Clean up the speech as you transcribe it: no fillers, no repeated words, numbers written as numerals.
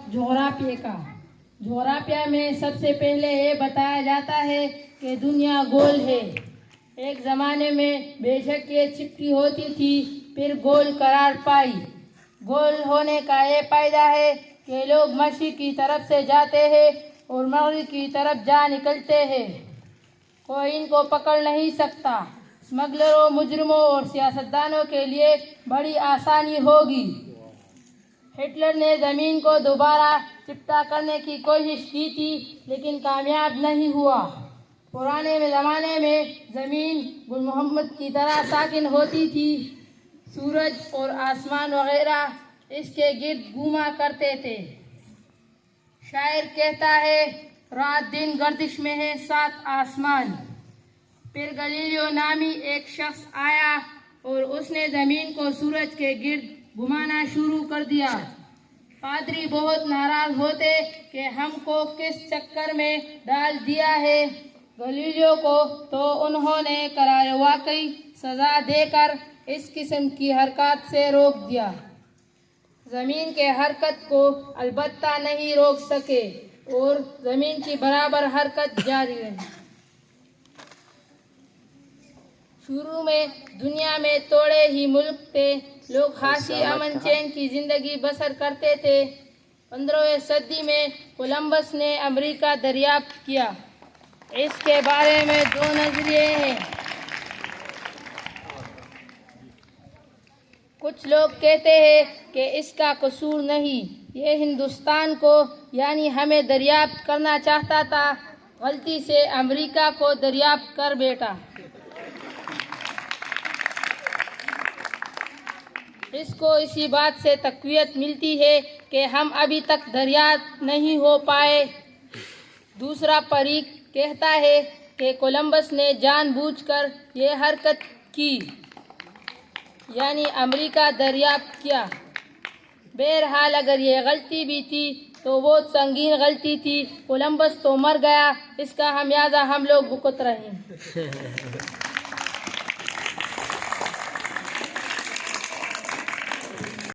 جغرافیہ کا جغرافیہ میں سب سے پہلے یہ بتایا جاتا ہے کہ دنیا گول ہے۔ ایک زمانے میں بے شک یہ چپٹی ہوتی تھی، پھر گول قرار پائی۔ گول ہونے کا یہ فائدہ ہے کہ لوگ مشرق کی طرف سے جاتے ہیں اور مغرب کی طرف جا نکلتے ہیں، کوئی ان کو پکڑ نہیں سکتا۔ اسمگلروں، مجرموں اور سیاستدانوں کے لیے بڑی آسانی ہوگی۔ ہٹلر نے زمین کو دوبارہ چپٹا کرنے کی کوشش کی تھی لیکن کامیاب نہیں ہوا۔ پرانے زمانے میں زمین گل محمد کی طرح ساکن ہوتی تھی، سورج اور آسمان وغیرہ اس کے گرد گھوما کرتے تھے۔ شاعر کہتا ہے، رات دن گردش میں ہے سات آسمان۔ پھر گلیلیو نامی ایک شخص آیا اور اس نے زمین کو سورج کے گرد گھمانا شروع کر دیا۔ پادری بہت ناراض ہوتے کہ ہم کو کس چکر میں ڈال دیا ہے۔ گلیلیو کو تو انہوں نے قرار واقعی سزا دے کر اس قسم کی حرکات سے روک دیا۔ زمین کے حرکت کو البتہ نہیں روک سکے اور زمین کی برابر حرکت جاری رہی۔ شروع میں دنیا میں تھوڑے ہی ملک تھے، لوگ خاصی امن چین کی زندگی بسر کرتے تھے۔ 15ویں صدی میں کولمبس نے امریکہ دریافت کیا۔ اس کے بارے میں دو نظریے ہیں۔ کچھ لوگ کہتے ہیں کہ اس کا قصور نہیں، یہ ہندوستان کو یعنی ہمیں دریافت کرنا چاہتا تھا، غلطی سے امریکہ کو دریافت کر بیٹھا۔ اس کو اسی بات سے تقویت ملتی ہے کہ ہم ابھی تک دریافت نہیں ہو پائے۔ دوسرا فریق کہتا ہے کہ کولمبس نے جان بوجھ کر یہ حرکت کی، یعنی امریکہ دریافت کیا۔ بہرحال اگر یہ غلطی بھی تھی تو بہت سنگین غلطی تھی۔ کولمبس تو مر گیا، اس کا خمیازہ ہم لوگ بھگت رہے ہیں۔